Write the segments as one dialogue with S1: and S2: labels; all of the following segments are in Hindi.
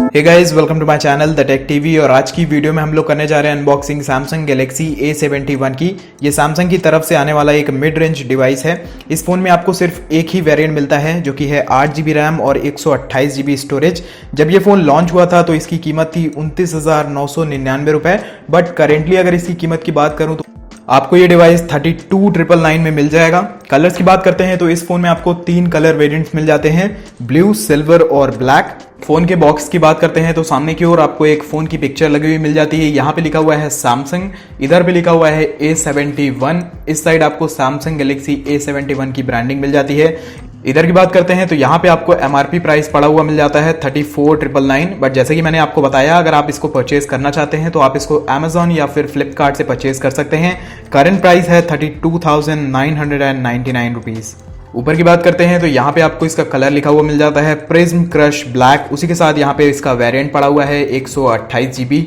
S1: Hey guys, welcome to my channel the tech TV. और आज की वीडियो में हम लोग करने जा रहे हैं अनबॉक्सिंग सैमसंग गैलेक्सी A71 की। ये सैमसंग की तरफ से आने वाला एक मिड रेंज डिवाइस है। इस फोन में आपको सिर्फ एक ही वेरिएंट मिलता है जो कि है 8GB रैम और 128GB स्टोरेज। जब ये फोन लॉन्च हुआ था तो इसकी कीमत थी 29,999 रुपए, बट करेंटली अगर इसकी कीमत की बात करूं तो आपको ये डिवाइस 32,999 में मिल जाएगा। कलर्स की बात करते हैं तो इस फोन में आपको 3 कलर वेरिएंट्स मिल जाते हैं, ब्लू, सिल्वर और ब्लैक। फोन के बॉक्स की बात करते हैं तो सामने की ओर आपको एक फोन की पिक्चर लगी हुई मिल जाती है। यहाँ पे लिखा हुआ है सैमसंग, इधर पे लिखा हुआ है A71। इस साइड आपको सैमसंग गैलेक्सी A71 की ब्रांडिंग मिल जाती है। इधर की बात करते हैं तो यहाँ पे आपको MRP प्राइस पड़ा हुआ मिल जाता है 34,999। बट जैसे कि मैंने आपको बताया, अगर आप इसको परचेज करना चाहते हैं तो आप इसको Amazon या फिर फ्लिपकार्ट से परचेज कर सकते हैं। करंट प्राइस है 32,999 रुपीज। ऊपर की बात करते हैं तो यहाँ पे आपको इसका कलर लिखा हुआ मिल जाता है प्रिज्म क्रश ब्लैक। उसी के साथ यहाँ पे इसका वेरिएंट पड़ा हुआ है 128GB।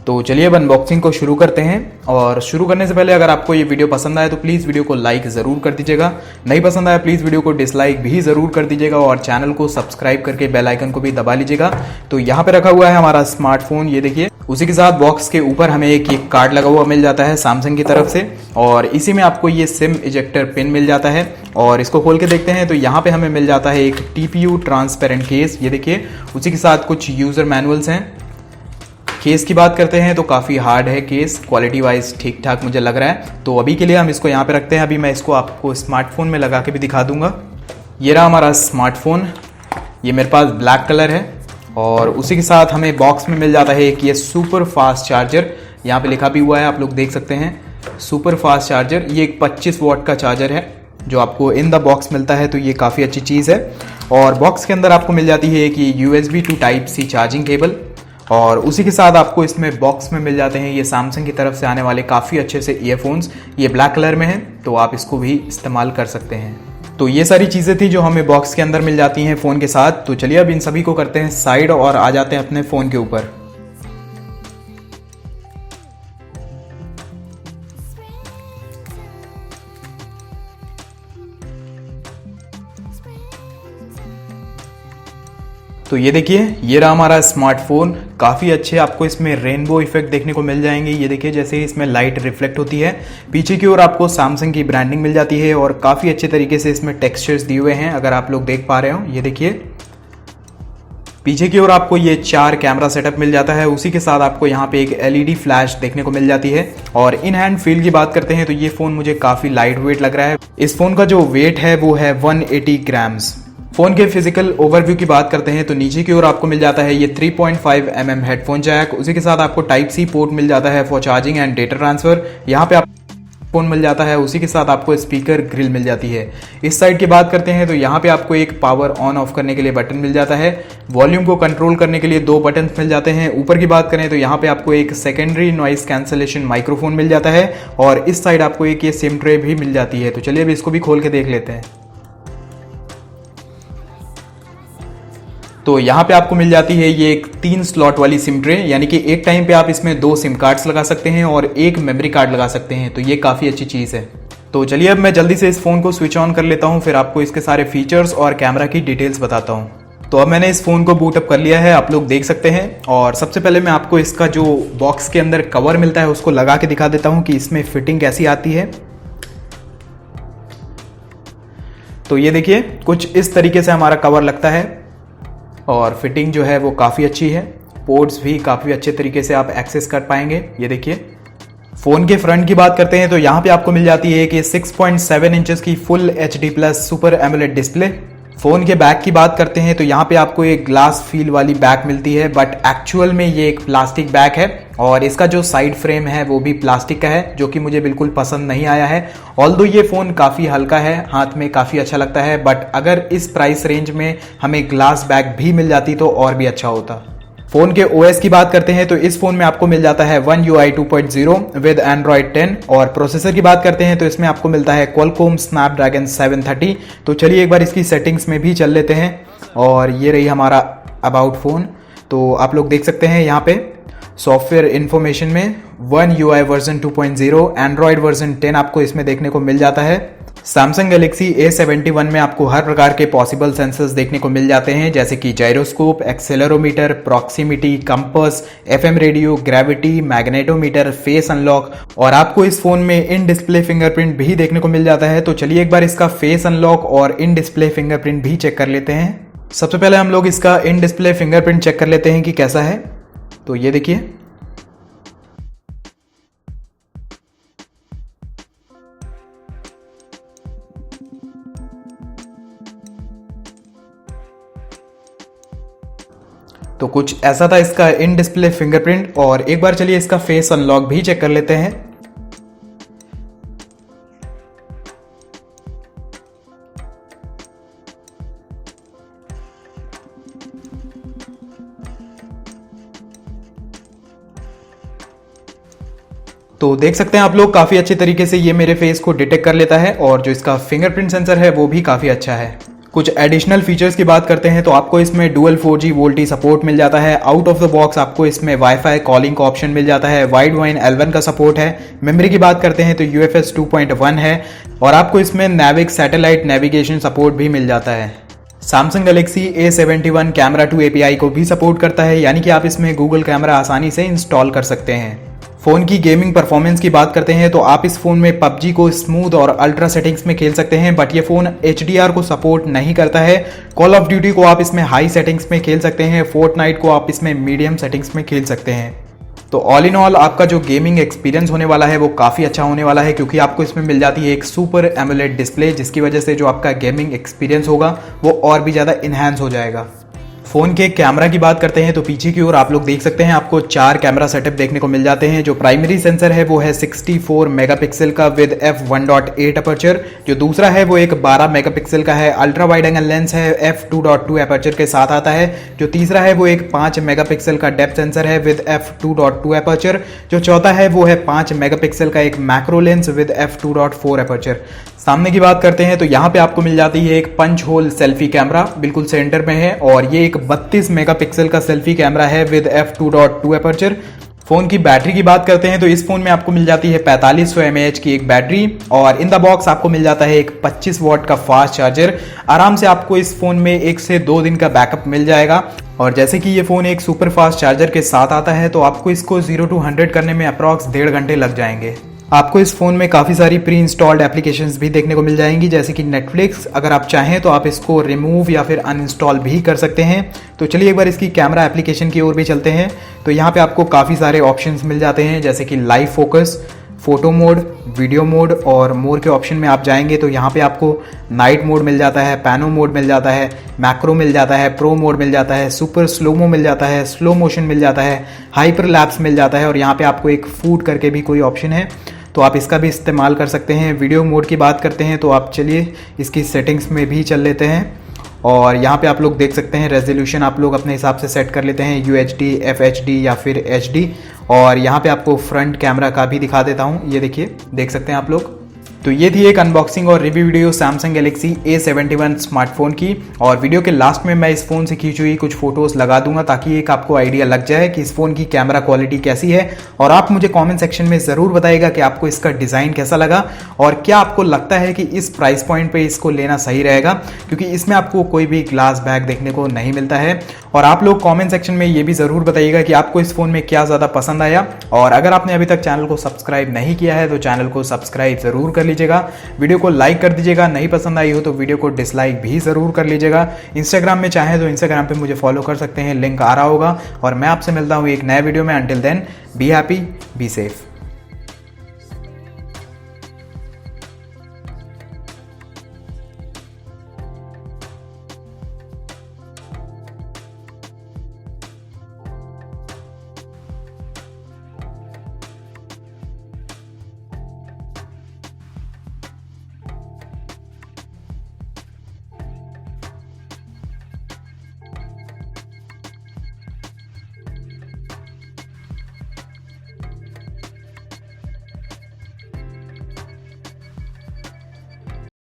S1: तो चलिए अब अनबॉक्सिंग को शुरू करते हैं। और शुरू करने से पहले अगर आपको ये वीडियो पसंद आए तो प्लीज़ वीडियो को लाइक ज़रूर कर दीजिएगा, नहीं पसंद आया प्लीज़ वीडियो को डिसलाइक भी ज़रूर कर दीजिएगा और चैनल को सब्सक्राइब करके बेल आइकन को भी दबा लीजिएगा। तो यहाँ पे रखा हुआ है हमारा स्मार्टफोन, ये देखिए। उसी के साथ बॉक्स के ऊपर हमें एक कार्ड लगा हुआ मिल जाता है सैमसंग की तरफ से, और इसी में आपको ये सिम इजेक्टर पिन मिल जाता है। और इसको खोल के देखते हैं तो यहाँ पे हमें मिल जाता है एक TPU ट्रांसपेरेंट केस, ये देखिए। उसी के साथ कुछ यूज़र मैनुअल्स हैं। केस की बात करते हैं तो काफ़ी हार्ड है केस, क्वालिटी वाइज ठीक ठाक मुझे लग रहा है। तो अभी के लिए हम इसको यहाँ पे रखते हैं। अभी मैं इसको आपको स्मार्टफोन में लगा के भी दिखा दूंगा। ये रहा हमारा स्मार्टफोन, ये मेरे पास ब्लैक कलर है। और उसी के साथ हमें बॉक्स में मिल जाता है एक ये सुपर फास्ट चार्जर, यहाँ पे लिखा भी हुआ है, आप लोग देख सकते हैं सुपर फास्ट चार्जर। ये एक 25 वॉट का चार्जर है जो आपको इन द बॉक्स मिलता है, तो ये काफ़ी अच्छी चीज़ है। और बॉक्स के अंदर आपको मिल जाती है एक ये USB to Type-C charging cable. और उसी के साथ आपको इसमें बॉक्स में मिल जाते हैं ये सैमसंग की तरफ से आने वाले काफ़ी अच्छे से ईयरफोन्स। ये ब्लैक कलर में हैं तो आप इसको भी इस्तेमाल कर सकते हैं। तो ये सारी चीज़ें थी जो हमें बॉक्स के अंदर मिल जाती हैं फ़ोन के साथ। तो चलिए अब इन सभी को करते हैं साइड और आ जाते हैं अपने फ़ोन के ऊपर। तो ये देखिए, ये रहा हमारा स्मार्टफोन। काफ़ी अच्छे आपको इसमें रेनबो इफेक्ट देखने को मिल जाएंगे। ये देखिए, जैसे ही इसमें लाइट रिफ्लेक्ट होती है, पीछे की ओर आपको सैमसंग की ब्रांडिंग मिल जाती है। और काफ़ी अच्छे तरीके से इसमें टेक्सचर्स दिए हुए हैं, अगर आप लोग देख पा रहे हो। ये देखिए, पीछे की ओर आपको ये 4 कैमरा सेटअप मिल जाता है। उसी के साथ आपको यहाँ पे एक LED फ्लैश देखने को मिल जाती है। और इन हैंड फील की बात करते हैं तो ये फ़ोन मुझे काफ़ी लाइट वेट लग रहा है। इस फ़ोन का जो वेट है वो है 180 ग्राम्स। फोन के फिजिकल ओवरव्यू की बात करते हैं तो नीचे की ओर आपको मिल जाता है ये 3.5mm हेडफोन जैक। उसी के साथ आपको Type-C पोर्ट मिल जाता है for charging and data transfer. यहाँ पे फोन मिल जाता है। उसी के साथ आपको स्पीकर ग्रिल मिल जाती है। इस साइड की बात करते हैं तो यहाँ पे आपको एक पावर ऑन ऑफ करने के लिए बटन मिल जाता है। वॉल्यूम को कंट्रोल करने के लिए 2 बटन मिल जाते हैं। ऊपर की बात करें तो यहाँ पे आपको एक सेकेंडरी नॉइस कैंसलेशन माइक्रोफोन मिल जाता है। और इस साइड आपको एक ये सिम ट्रे भी मिल जाती है। तो चलिए अब इसको भी खोल के देख लेते हैं। तो यहाँ पे आपको मिल जाती है ये एक 3 स्लॉट वाली सिम ट्रे, यानी कि एक टाइम पे आप इसमें 2 सिम कार्ड्स लगा सकते हैं और एक मेमोरी कार्ड लगा सकते हैं। तो ये काफ़ी अच्छी चीज़ है। तो चलिए अब मैं जल्दी से इस फ़ोन को स्विच ऑन कर लेता हूँ, फिर आपको इसके सारे फीचर्स और कैमरा की डिटेल्स बताता हूँ। तो अब मैंने इस फ़ोन को बूट अप कर लिया है, आप लोग देख सकते हैं। और सबसे पहले मैं आपको इसका जो बॉक्स के अंदर कवर मिलता है उसको लगा के दिखा देता हूँ कि इसमें फिटिंग कैसी आती है। तो ये देखिए, कुछ इस तरीके से हमारा कवर लगता है और फिटिंग जो है वो काफ़ी अच्छी है। पोर्ट्स भी काफ़ी अच्छे तरीके से आप एक्सेस कर पाएंगे। ये देखिए, फ़ोन के फ्रंट की बात करते हैं तो यहाँ पे आपको मिल जाती है कि 6.7 इंचेस की full HD+ super AMOLED display. Phone के बैक की बात करते हैं तो यहाँ पे आपको एक ग्लास फील वाली बैक मिलती है, बट एक्चुअल में ये एक प्लास्टिक बैक है। और इसका जो साइड फ्रेम है वो भी प्लास्टिक का है, जो कि मुझे बिल्कुल पसंद नहीं आया है। ऑल्दो ये फ़ोन काफ़ी हल्का है, हाथ में काफ़ी अच्छा लगता है, बट अगर इस प्राइस रेंज में हमें ग्लास बैक भी मिल जाती तो और भी अच्छा होता। फ़ोन के OS की बात करते हैं तो इस फ़ोन में आपको मिल जाता है One UI 2.0 विद Android 10। और प्रोसेसर की बात करते हैं तो इसमें आपको मिलता है Qualcomm Snapdragon 730। तो चलिए एक बार इसकी सेटिंग्स में भी चल लेते हैं। और ये रही हमारा अबाउट फ़ोन। तो आप लोग देख सकते हैं यहाँ पे सॉफ्टवेयर इन्फॉर्मेशन में One UI version 2.0, Android version 10 आपको इसमें देखने को मिल जाता है। सैमसंग गैलेक्सी A71 में आपको हर प्रकार के पॉसिबल सेंसर्स देखने को मिल जाते हैं, जैसे कि gyroscope, accelerometer, proximity, compass, FM radio, gravity, magnetometer, face unlock और आपको इस फोन में इन डिस्प्ले फिंगरप्रिंट भी देखने को मिल जाता है। तो चलिए एक बार इसका फेस अनलॉक और इन डिस्प्ले फिंगरप्रिंट भी चेक कर लेते हैं। सबसे पहले हम लोग इसका इन डिस्प्ले फिंगरप्रिंट चेक कर लेते हैं कि कैसा है। तो ये देखिए, तो कुछ ऐसा था इसका इन डिस्प्ले फिंगरप्रिंट। और एक बार चलिए इसका फेस अनलॉक भी चेक कर लेते हैं। तो देख सकते हैं आप लोग, काफी अच्छे तरीके से ये मेरे फेस को डिटेक्ट कर लेता है और जो इसका फिंगरप्रिंट सेंसर है वो भी काफी अच्छा है। कुछ एडिशनल फीचर्स की बात करते हैं तो आपको इसमें डुअल 4G वोल्टी सपोर्ट मिल जाता है। आउट ऑफ द बॉक्स आपको इसमें वाईफाई कॉलिंग का ऑप्शन मिल जाता है। वाइड वाइन L1 का सपोर्ट है। मेमोरी की बात करते हैं तो UFS 2.1 है और आपको इसमें नेविक सैटेलाइट नेविगेशन सपोर्ट भी मिल जाता है। Samsung Galaxy A71 camera 2 API को भी सपोर्ट करता है, यानी कि आप इसमें गूगल कैमरा आसानी से इंस्टॉल कर सकते हैं। फोन की गेमिंग परफॉर्मेंस की बात करते हैं तो आप इस फोन में PUBG को स्मूथ और अल्ट्रा सेटिंग्स में खेल सकते हैं, बट ये फोन HDR को सपोर्ट नहीं करता है। कॉल ऑफ ड्यूटी को आप इसमें हाई सेटिंग्स में खेल सकते हैं। फोर्टनाइट को आप इसमें मीडियम सेटिंग्स में खेल सकते हैं। तो ऑल इन ऑल आपका जो गेमिंग एक्सपीरियंस होने वाला है वो काफ़ी अच्छा होने वाला है, क्योंकि आपको इसमें मिल जाती है एक सुपर एमोलेड डिस्प्ले, जिसकी वजह से जो आपका गेमिंग एक्सपीरियंस होगा वो और भी ज़्यादा इन्हांस हो जाएगा। फोन के कैमरा की बात करते हैं तो पीछे की ओर आप लोग देख सकते हैं आपको 4 कैमरा सेटअप देखने को मिल जाते हैं। जो प्राइमरी सेंसर है वो है 64 मेगापिक्सल का विद f1.8 अपर्चर। जो दूसरा है वो एक 12 मेगापिक्सल का है, अल्ट्रा वाइड एंगल लेंस है, f2.2 अपर्चर के साथ आता है। जो तीसरा है वो एक 5 मेगापिक्सल का डेप्थ सेंसर है विद f2.2 अपर्चर। जो चौथा है वो है 5 मेगापिक्सल का एक macro lens with f2.4 aperture. सामने की बात करते हैं तो यहाँ पे आपको मिल जाती है एक पंच होल सेल्फी कैमरा, बिल्कुल सेंटर में है, और ये एक 32 मेगापिक्सल का सेल्फी कैमरा है विद f2.2 अपर्चर। फोन की बैटरी की बात करते हैं तो इस फोन में आपको मिल जाती है 4500 mAh की एक बैटरी और इन द बॉक्स आपको मिल जाता है एक 25 वॉट का फास्ट चार्जर। आराम से आपको इस फोन में 1 से 2 दिन का बैकअप मिल जाएगा। और जैसे कि ये फोन एक सुपर फास्ट चार्जर के साथ आता है तो आपको इसको 0 to 100 करने में अप्रॉक्स 1.5 घंटे लग जाएंगे। आपको इस फोन में काफ़ी सारी प्री इंस्टॉल्ड एप्लीकेशंस भी देखने को मिल जाएंगी, जैसे कि नेटफ्लिक्स। अगर आप चाहें तो आप इसको रिमूव या फिर अनइंस्टॉल भी कर सकते हैं। तो चलिए एक बार इसकी कैमरा एप्लीकेशन की ओर भी चलते हैं। तो यहाँ पे आपको काफ़ी सारे ऑप्शंस मिल जाते हैं, जैसे कि live focus, photo mode, video mode और मोर के ऑप्शन में आप जाएंगे तो यहाँ पे आपको नाइट मोड मिल जाता है, पैनो मोड मिल जाता है, मैक्रो मिल जाता है, प्रो मोड मिल जाता है, सुपर स्लोमो मिल जाता है, स्लो मोशन मिल जाता है, हाइपर लैप्स मिल जाता है और यहाँ पे आपको एक फूड करके भी कोई ऑप्शन है, तो आप इसका भी इस्तेमाल कर सकते हैं। वीडियो मोड की बात करते हैं तो आप चलिए इसकी सेटिंग्स में भी चल लेते हैं और यहाँ पे आप लोग देख सकते हैं रेजोल्यूशन आप लोग अपने हिसाब से सेट कर लेते हैं, UHD, FHD या फिर HD। और यहाँ पे आपको फ्रंट कैमरा का भी दिखा देता हूँ, ये देखिए, देख सकते हैं आप लोग। तो ये थी एक अनबॉक्सिंग और review video Samsung Galaxy A71 smartphone की। और वीडियो के लास्ट में मैं इस फ़ोन से खींची हुई कुछ फोटोज़ लगा दूंगा ताकि एक आपको आइडिया लग जाए कि इस फ़ोन की कैमरा क्वालिटी कैसी है। और आप मुझे कमेंट सेक्शन में ज़रूर बताइएगा कि आपको इसका डिज़ाइन कैसा लगा और क्या आपको लगता है कि इस प्राइस पॉइंट पे इसको लेना सही रहेगा, क्योंकि इसमें आपको कोई भी ग्लास बैग देखने को नहीं मिलता है। और आप लोग कमेंट सेक्शन में ये भी ज़रूर बताइएगा कि आपको इस फ़ोन में क्या ज़्यादा पसंद आया। और अगर आपने अभी तक चैनल को सब्सक्राइब नहीं किया है तो चैनल को सब्सक्राइब ज़रूर कर लीजिएगा। वीडियो को लाइक कर दीजिएगा, नहीं पसंद आई हो तो वीडियो को डिसलाइक भी ज़रूर कर लीजिएगा। इंस्टाग्राम में चाहे तो इंस्टाग्राम पे मुझे फॉलो कर सकते हैं, लिंक आ रहा होगा। और मैं आपसे मिलता हूँ एक नए वीडियो में। Until then be happy, be safe.